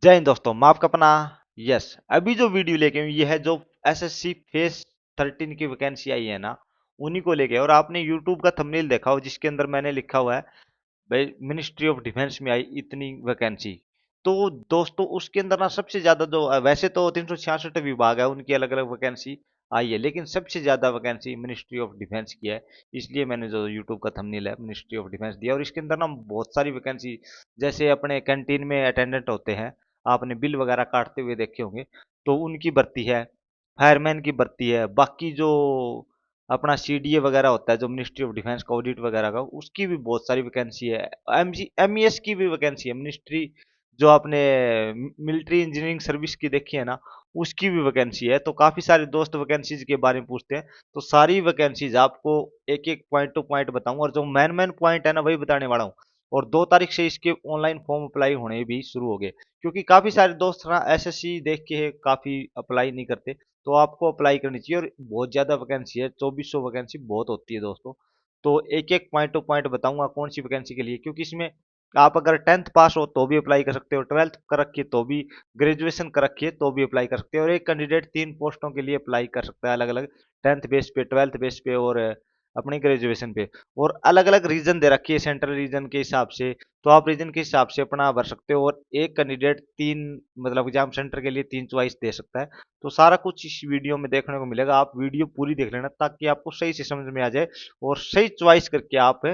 जय हिंद दोस्तों, मैं आपका अपना यस। अभी जो वीडियो लेके हूँ ये है जो एसएससी फेस 13 की वैकेंसी आई है ना, उन्हीं को लेके। और आपने यूट्यूब का थंबनेल देखा हो जिसके अंदर मैंने लिखा हुआ है भाई मिनिस्ट्री ऑफ डिफेंस में आई इतनी वैकेंसी। तो दोस्तों उसके अंदर ना सबसे ज्यादा जो वैसे तो 366 विभाग है उनकी अलग अलग वैकेंसी आई है, लेकिन सबसे ज्यादा वैकेंसी मिनिस्ट्री ऑफ डिफेंस की है। इसलिए मैंने जो यूट्यूब का थंबनेल है मिनिस्ट्री ऑफ डिफेंस दिया। और इसके अंदर ना बहुत सारी वैकेंसी, जैसे अपने कैंटीन में अटेंडेंट होते हैं, आपने बिल वगैरह काटते हुए देखे होंगे, तो उनकी भर्ती है। फायरमैन की भर्ती है। बाकी जो अपना सीडीए वगैरह होता है जो मिनिस्ट्री ऑफ डिफेंस का ऑडिट वगैरह का, उसकी भी बहुत सारी वैकेंसी है। एमईएस की भी वैकेंसी है। मिनिस्ट्री जो आपने मिलिट्री इंजीनियरिंग सर्विस की देखी है ना, उसकी भी वैकेंसी है। तो काफी सारे दोस्त वैकेंसीज के बारे में पूछते हैं, तो सारी वैकेंसीज आपको एक एक पॉइंट टू पॉइंट बताऊंगा। और जो मेन मेन पॉइंट है ना वही बताने वाला हूँ। और 2 तारीख से इसके ऑनलाइन फॉर्म अप्लाई होने भी शुरू हो गए, क्योंकि काफी सारे दोस्त ना एसएससी देख के काफी अप्लाई नहीं करते। तो आपको अप्लाई करनी चाहिए। और बहुत ज़्यादा वैकेंसी है, 2400 वैकेंसी बहुत होती है दोस्तों। तो एक एक पॉइंट टू पॉइंट बताऊंगा कौन सी वैकेंसी के लिए, क्योंकि इसमें आप अगर 10th पास हो तो भी अप्लाई कर सकते हो, 12th कर रखिए तो भी, ग्रेजुएशन कर रखिए तो भी अप्लाई कर सकते हो। और एक कैंडिडेट 3 पोस्टों के लिए अप्लाई कर सकता है, अलग अलग 10th बेस पे, 12th बेस पे और अपनी ग्रेजुएशन पे। और अलग अलग रीजन दे रखी है सेंट्रल रीजन के हिसाब से, तो आप रीजन के हिसाब से अपना भर सकते हो। और एक कैंडिडेट 3 मतलब एग्जाम सेंटर के लिए 3 चॉइस दे सकता है। तो सारा कुछ इस वीडियो में देखने को मिलेगा। आप वीडियो पूरी देख लेना ताकि आपको सही से समझ में आ जाए और सही चॉइस करके आप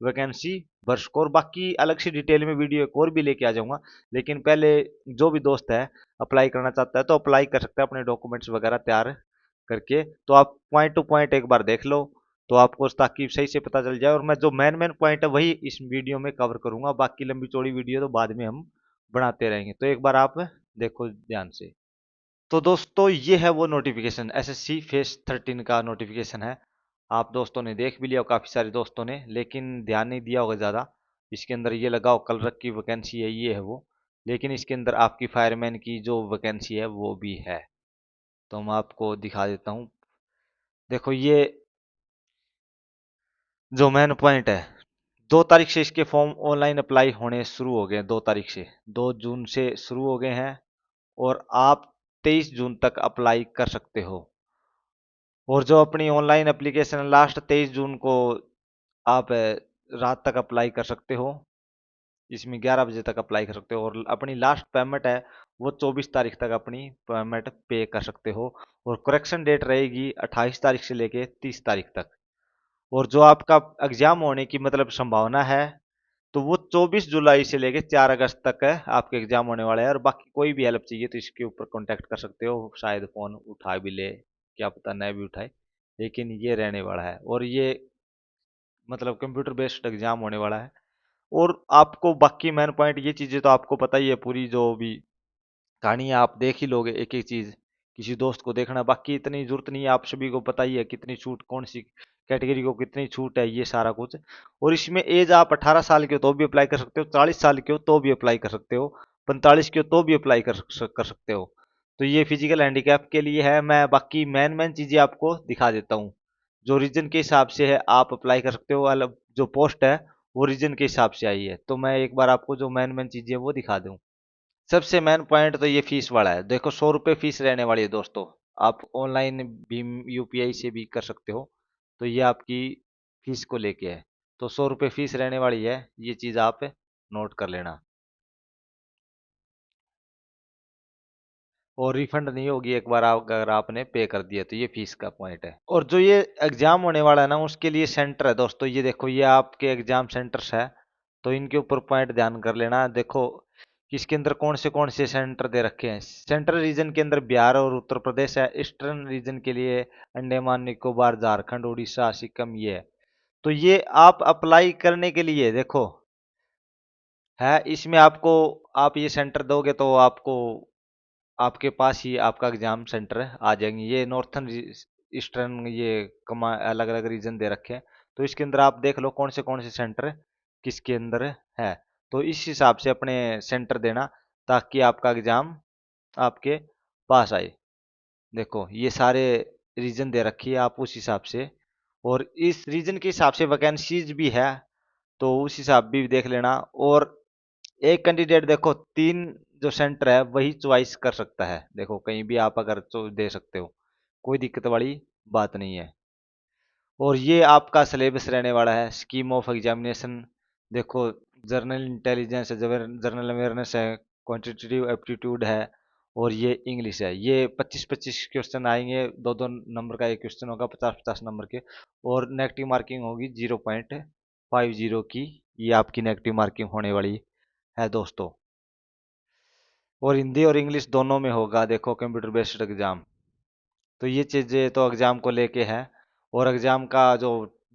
वैकेंसी भर सको। और बाकी अलग से डिटेल में वीडियो एक और भी लेके आ जाऊंगा। लेकिन पहले जो भी दोस्त है अप्लाई करना चाहता है तो अप्लाई कर सकता है अपने डॉक्यूमेंट्स वगैरह तैयार करके। तो आप पॉइंट टू पॉइंट एक बार देख लो, तो आपको ताकि सही से पता चल जाए। और मैं जो मेन मेन पॉइंट है वही इस वीडियो में कवर करूंगा, बाकी लंबी चौड़ी वीडियो तो बाद में हम बनाते रहेंगे। तो एक बार आप देखो ध्यान से। तो दोस्तों ये है वो नोटिफिकेशन, एसएससी फेस 13 का नोटिफिकेशन है। आप दोस्तों ने देख भी लिया, काफ़ी सारे दोस्तों ने, लेकिन ध्यान नहीं दिया होगा ज़्यादा। इसके अंदर ये लगाओ कलरक की वैकेंसी है, ये है वो। लेकिन इसके अंदर आपकी फायरमैन की जो वैकेंसी है वो भी है। तो मैं आपको दिखा देता हूँ। देखो ये जो मेन पॉइंट है, 2 तारीख से इसके फॉर्म ऑनलाइन अप्लाई होने शुरू हो गए हैं। 2 तारीख से, 2 जून से शुरू हो गए हैं। और आप 23 जून तक अप्लाई कर सकते हो। और जो अपनी ऑनलाइन एप्लीकेशन लास्ट 23 जून को आप रात तक अप्लाई कर सकते हो। इसमें 11 बजे तक अप्लाई कर सकते हो। और अपनी लास्ट पेमेंट है वो 24 तारीख तक अपनी पेमेंट पे कर सकते हो। और करेक्शन डेट रहेगी 28 तारीख से लेके 30 तारीख तक। और जो आपका एग्जाम होने की मतलब संभावना है, तो वो 24 जुलाई से लेके 4 अगस्त तक है आपके एग्जाम होने वाले हैं। और बाकी कोई भी हेल्प चाहिए तो इसके ऊपर कांटेक्ट कर सकते हो। शायद फोन उठा भी ले, क्या पता नहीं भी उठाए, लेकिन ये रहने वाला है। और ये मतलब कंप्यूटर बेस्ड एग्जाम होने वाला है। और आपको बाकी मेन पॉइंट ये चीज़ें तो आपको पता ही है, पूरी जो भी कहानी है आप देख ही लोगे एक एक चीज़। किसी दोस्त को देखना, बाकी इतनी जरूरत नहीं है, आप सभी को पता ही है कितनी छूट, कौन सी कैटेगरी को कितनी छूट है, ये सारा कुछ। और इसमें एज आप 18 साल के हो तो भी अप्लाई कर सकते हो, 40 साल के हो तो भी अप्लाई कर सकते हो, 45 के हो तो भी अप्लाई कर सकते हो। तो ये फिजिकल हैंडीकैप के लिए है। मैं बाकी मेन मेन चीज़ें आपको दिखा देता हूँ। जो रीजन के हिसाब से है आप अप्लाई कर सकते हो। अलग जो पोस्ट है वो रीजन के हिसाब से आई है। तो मैं एक बार आपको जो मेन मेन चीज़ें है वो दिखा दूँ। सबसे मेन पॉइंट तो ये फीस वाला है। देखो 100 रुपये फीस रहने वाली है दोस्तों। आप ऑनलाइन भीम यूपीआई से भी कर सकते हो। तो ये आपकी फीस को लेके है। तो 100 रुपये फीस रहने वाली है, ये चीज़ आप नोट कर लेना। और रिफंड नहीं होगी एक बार अगर आपने पे कर दिया, तो ये फीस का पॉइंट है। और जो ये एग्जाम होने वाला है ना उसके लिए सेंटर है दोस्तों। ये देखो ये आपके एग्जाम सेंटर्स है, तो इनके ऊपर पॉइंट ध्यान कर लेना। देखो इसके अंदर कौन से सेंटर दे रखे हैं। सेंट्रल रीजन के अंदर बिहार और उत्तर प्रदेश है। ईस्टर्न रीजन के लिए अंडमान निकोबार, झारखंड, उड़ीसा, सिक्किम, ये है। तो ये आप अप्लाई करने के लिए देखो है इसमें आपको, आप ये सेंटर दोगे तो आपको आपके पास ही आपका एग्जाम सेंटर आ जाएंगे। ये नॉर्थन, ईस्टर्न, ये कमा अलग अलग रीजन दे रखे हैं। तो इसके अंदर आप देख लो कौन से सेंटर किसके अंदर है। तो इस हिसाब से अपने सेंटर देना ताकि आपका एग्जाम आपके पास आए। देखो ये सारे रीजन दे रखी है, आप उस हिसाब से। और इस रीजन के हिसाब से वैकेंसीज भी है, तो उस हिसाब भी देख लेना। और एक कैंडिडेट देखो 3 जो सेंटर है वही चॉइस कर सकता है। देखो कहीं भी आप अगर दे सकते हो, कोई दिक्कत वाली बात नहीं है। और ये आपका सिलेबस रहने वाला है, स्कीम ऑफ एग्जामिनेशन। देखो जर्नल इंटेलिजेंस है, जर्नल अवेयरनेस है, क्वांटिटेटिव एप्टीट्यूड है, और ये इंग्लिश है। ये 25-25 क्वेश्चन आएंगे, 2-2 नंबर का एक क्वेश्चन होगा, 50-50 नंबर के। और नेगेटिव मार्किंग होगी 0.50 की, ये आपकी नेगेटिव मार्किंग होने वाली है दोस्तों। और हिंदी और इंग्लिश दोनों में होगा देखो कंप्यूटर बेस्ड एग्जाम। तो ये चीज़ें तो एग्ज़ाम को लेके है। और एग्ज़ाम का जो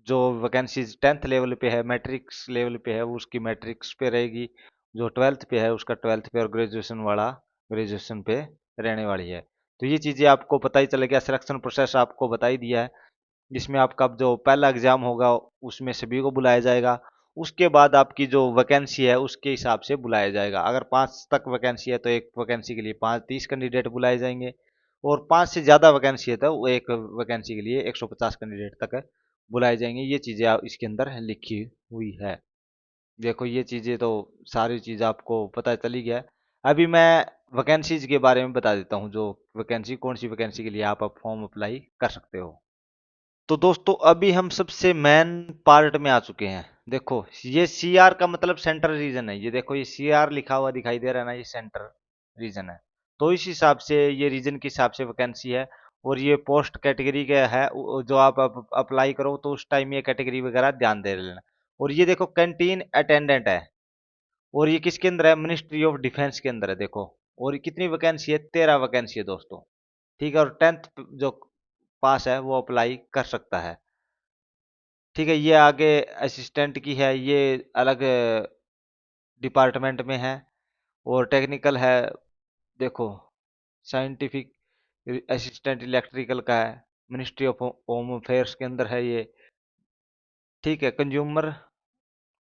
जो वैकेंसीज 10th लेवल पे है, मैट्रिक्स लेवल पे है, वो उसकी मैट्रिक्स पे रहेगी। जो 12th पे है उसका 12th पे, और ग्रेजुएशन वाला ग्रेजुएशन पे रहने वाली है। तो ये चीज़ें आपको पता ही चले गया। सिलेक्शन प्रोसेस आपको बता ही दिया है। जिसमें आपका जो पहला एग्जाम होगा उसमें सभी को बुलाया जाएगा। उसके बाद आपकी जो वैकेंसी है उसके हिसाब से बुलाया जाएगा। अगर 5 तक वैकेंसी है तो एक वैकेंसी के लिए 30 कैंडिडेट बुलाए जाएंगे। और 5 से ज़्यादा वैकेंसी है तो वो एक वैकेंसी के लिए 150 कैंडिडेट तक बुलाए जाएंगे। ये चीज़ें इसके अंदर लिखी हुई है। देखो ये चीज़ें तो सारी चीज़ आपको पता चली गया है। अभी मैं वैकेंसीज के बारे में बता देता हूँ, जो वैकेंसी कौन सी वैकेंसी के लिए आप फॉर्म अप्लाई कर सकते हो। तो दोस्तों अभी हम सबसे मेन पार्ट में आ चुके हैं। देखो ये सी आर का मतलब सेंट्रल रीजन है। ये देखो ये सी आर लिखा हुआ दिखाई दे रहा है ना, ये सेंट्रल रीजन है। तो इस हिसाब से ये रीजन के हिसाब से वैकेंसी है। और ये पोस्ट कैटेगरी का है, जो आप अप्लाई करो तो उस टाइम ये कैटेगरी वगैरह ध्यान दे लेना। और ये देखो कैंटीन अटेंडेंट है। और ये किसके अंदर है? मिनिस्ट्री ऑफ डिफेंस के अंदर है। देखो और कितनी वैकेंसी है? 13 वैकेंसी है दोस्तों। ठीक है। और 10th जो पास है वो अप्लाई कर सकता है। ठीक है। ये आगे असिस्टेंट की है, ये अलग डिपार्टमेंट में है। और टेक्निकल है, देखो साइंटिफिक असिस्टेंट इलेक्ट्रिकल का है, मिनिस्ट्री ऑफ होम अफेयर्स के अंदर है ये। ठीक है। कंज्यूमर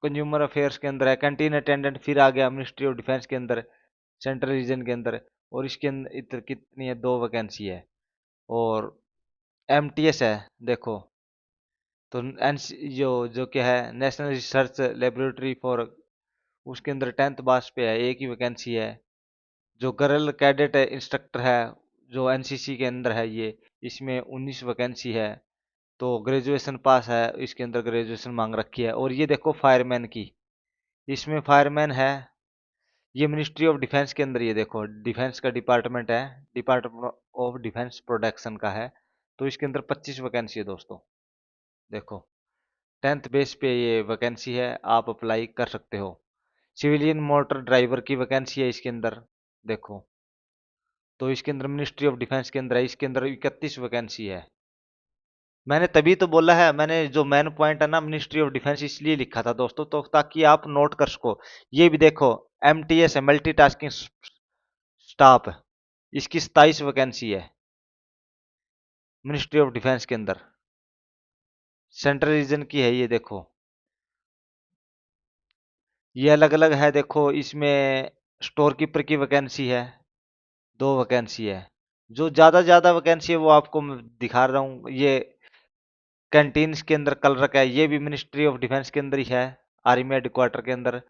कंज्यूमर अफेयर्स के अंदर है। कैंटीन अटेंडेंट फिर आ गया मिनिस्ट्री ऑफ डिफेंस के अंदर, सेंट्रल रीजन के अंदर। और इसके अंदर इधर कितनी है? 2 वैकेंसी है। और एमटीएस है देखो। तो जो जो क्या है, नेशनल रिसर्च लेबोरेटरी फॉर, उसके अंदर 10th पास पे है, एक ही वैकेंसी है। जो गर्ल कैडेट इंस्ट्रक्टर है, जो एनसीसी के अंदर है ये, इसमें 19 वैकेंसी है। तो ग्रेजुएशन पास है, इसके अंदर ग्रेजुएशन मांग रखी है। और ये देखो फायरमैन की, इसमें फायरमैन है। ये मिनिस्ट्री ऑफ डिफेंस के अंदर, ये देखो डिफेंस का डिपार्टमेंट है, डिपार्टमेंट ऑफ डिफेंस प्रोडक्शन का है। तो इसके अंदर 25 वैकेंसी है दोस्तों। देखो 10th बेस पे ये वैकेंसी है, आप अप्लाई कर सकते हो। सिविलियन मोटर ड्राइवर की वैकेंसी है इसके अंदर। देखो तो इसके अंदर मिनिस्ट्री ऑफ डिफेंस के अंदर है, इसके अंदर 31 वैकेंसी है। मैंने तभी तो बोला है, मैंने जो मेन पॉइंट है ना मिनिस्ट्री ऑफ डिफेंस इसलिए लिखा था दोस्तों, तो ताकि आप नोट कर सको। ये भी देखो एमटीएस है, मल्टीटास्किंग स्टाफ, इसकी 27 वैकेंसी है मिनिस्ट्री ऑफ डिफेंस के अंदर, सेंट्रल रीजन की है ये। देखो ये अलग अलग है। देखो इसमें स्टोर कीपर की वैकेंसी है, 2 वैकेंसी है। जो ज्यादा वैकेंसी है वो आपको मैं दिखा रहा हूँ। ये कैंटीन के अंदर कल रखा है, ये भी मिनिस्ट्री ऑफ डिफेंस के अंदर ही है, आर्मी हेडक्वार्टर के अंदर।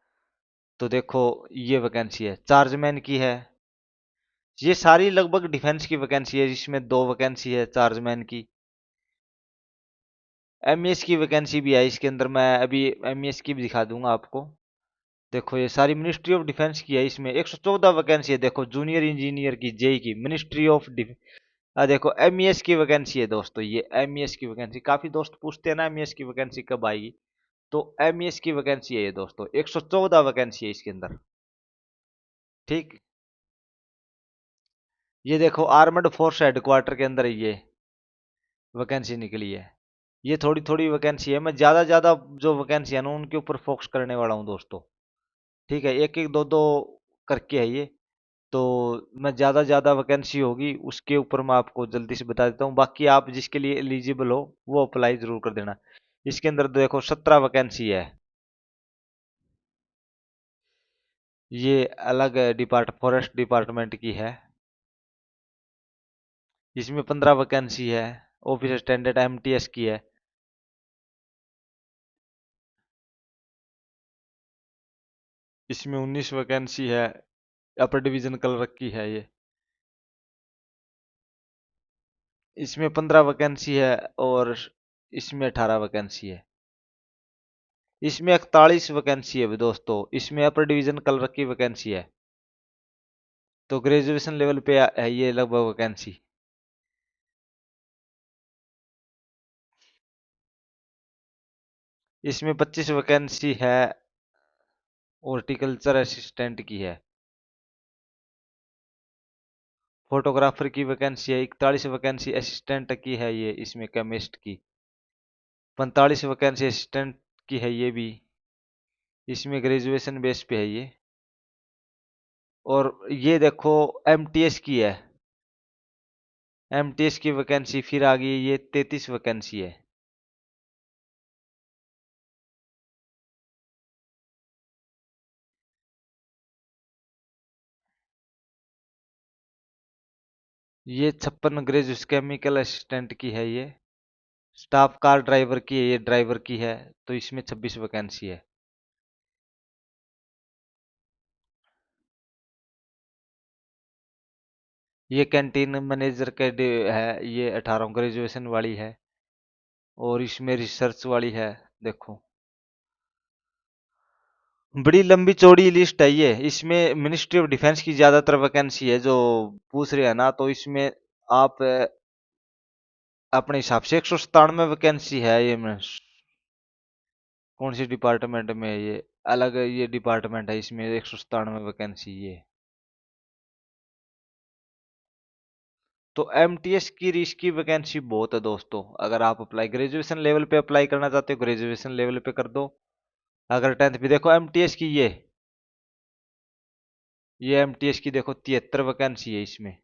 तो देखो ये वैकेंसी है, चार्जमैन की है। ये सारी लगभग डिफेंस की वैकेंसी है, जिसमें 2 वैकेंसी है चार्जमैन की। एमईएस की वैकेंसी भी है इसके अंदर, मैं अभी एमईएस की भी दिखा दूंगा आपको। देखो ये सारी मिनिस्ट्री ऑफ डिफेंस की है, इसमें 114 वैकेंसी है। देखो जूनियर इंजीनियर की, जेई की, मिनिस्ट्री ऑफ डिफेंस। देखो एमईएस की वैकेंसी है दोस्तों, ये एमईएस की वैकेंसी। काफी दोस्त पूछते हैं ना एमईएस की वैकेंसी कब आएगी, तो एमईएस की वैकेंसी है ये दोस्तों, 114 वैकेंसी है इसके अंदर। ठीक। ये देखो आर्मड फोर्स हेडक्वार्टर के अंदर ये वैकेंसी निकली है। ये थोड़ी थोड़ी वैकेंसी है, मैं ज्यादा ज्यादा जो वैकेंसी है ना उनके ऊपर फोकस करने वाला हूँ दोस्तों। ठीक है। एक एक दो दो करके है ये। तो मैं ज़्यादा ज़्यादा वैकेंसी होगी उसके ऊपर मैं आपको जल्दी से बता देता हूँ। बाकी आप जिसके लिए एलिजिबल हो वो अप्लाई जरूर कर देना। इसके अंदर देखो 17 वैकेंसी है। ये अलग फॉरेस्ट डिपार्टमेंट की है। इसमें 15 वैकेंसी है। ऑफिस स्टैंडर्ड एमटीएस की है। इसमें 19 वैकेंसी है। अपर डिवीजन क्लर्क की है ये। इसमें 15 वैकेंसी है और इसमें 18 वैकेंसी है। इसमें 41 वैकेंसी है दोस्तों, इसमें अपर डिवीजन क्लर्क की वैकेंसी है। तो ग्रेजुएशन लेवल पे है ये लगभग वैकेंसी। इसमें 25 वैकेंसी है हॉर्टिकल्चर असिस्टेंट की है। फोटोग्राफर की वैकेंसी है 41 वैकेंसी असिस्टेंट की है ये, इसमें केमिस्ट की 45 वैकेंसी असिस्टेंट की है ये भी, इसमें ग्रेजुएशन बेस पे है ये। और ये देखो एमटीएस की है, एमटीएस की वैकेंसी फिर आ गई, ये 33 वैकेंसी है। ये 56 ग्रेजुएट केमिकल असिस्टेंट की है ये। स्टाफ कार ड्राइवर की है ये, ड्राइवर की है, तो इसमें 26 वैकेंसी है। ये कैंटीन मैनेजर के है ये, 18 ग्रेजुएशन वाली है। और इसमें रिसर्च वाली है, देखो बड़ी लंबी चौड़ी लिस्ट है ये। इसमें मिनिस्ट्री ऑफ डिफेंस की ज्यादातर वैकेंसी है जो पूछ रहे हैं ना, तो इसमें आप अपने हिसाब से 197 वैकेंसी है ये में। कौन सी डिपार्टमेंट में है ये, अलग ये डिपार्टमेंट है, इसमें 197 वैकेंसी ये। तो एमटीएस की रीच की वैकेंसी बहुत है दोस्तों। अगर आप अप्लाई ग्रेजुएशन लेवल पे अप्लाई करना चाहते हो, ग्रेजुएशन लेवल पे कर दो। अगर 10th भी देखो एमटीएस की ये एमटीएस की देखो 73 वैकेंसी है इसमें।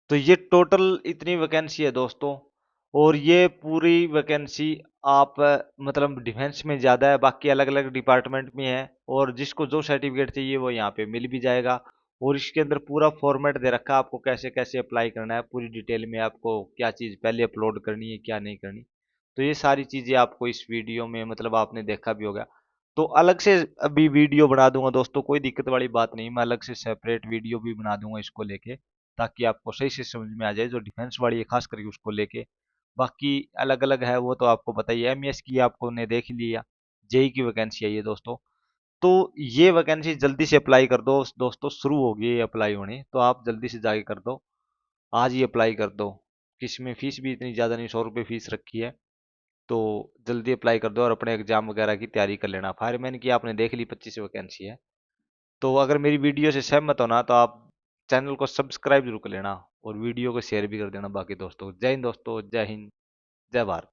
तो ये टोटल इतनी वैकेंसी है दोस्तों। और ये पूरी वैकेंसी आप मतलब डिफेंस में ज़्यादा है, बाकी अलग अलग डिपार्टमेंट में है। और जिसको जो सर्टिफिकेट चाहिए वो यहाँ पे मिल भी जाएगा। और इसके अंदर पूरा फॉर्मेट दे रखा है आपको, कैसे कैसे अप्लाई करना है पूरी डिटेल में, आपको क्या चीज़ पहले अपलोड करनी है क्या नहीं करनी। तो ये सारी चीज़ें आपको इस वीडियो में मतलब आपने देखा भी होगा। तो अलग से अभी वीडियो बना दूंगा दोस्तों, कोई दिक्कत वाली बात नहीं, मैं अलग से सेपरेट वीडियो भी बना दूंगा इसको लेके, ताकि आपको सही से समझ में आ जाए जो डिफेंस वाली है खास करके उसको लेके। बाकी अलग अलग है वो तो आपको पता ही है, एमईएस की आपको ने देख लिया, जेई की वैकेंसी है ये दोस्तों। तो ये वैकेंसी जल्दी से अप्लाई कर दो दोस्तों, शुरू हो गई है अप्लाई होने, तो आप जल्दी से जाके कर दो, आज ही अप्लाई कर दो। किसमें फीस भी इतनी ज़्यादा नहीं, 100 रुपये फीस रखी है। तो जल्दी अप्लाई कर दो और अपने एग्जाम वगैरह की तैयारी कर लेना। फायरमैन की आपने देख ली 25 वैकेंसी है। तो अगर मेरी वीडियो से सहमत हो ना, तो आप चैनल को सब्सक्राइब जरूर कर लेना और वीडियो को शेयर भी कर देना बाकी दोस्तों। जय हिंद दोस्तों, जय हिंद, जय भारत।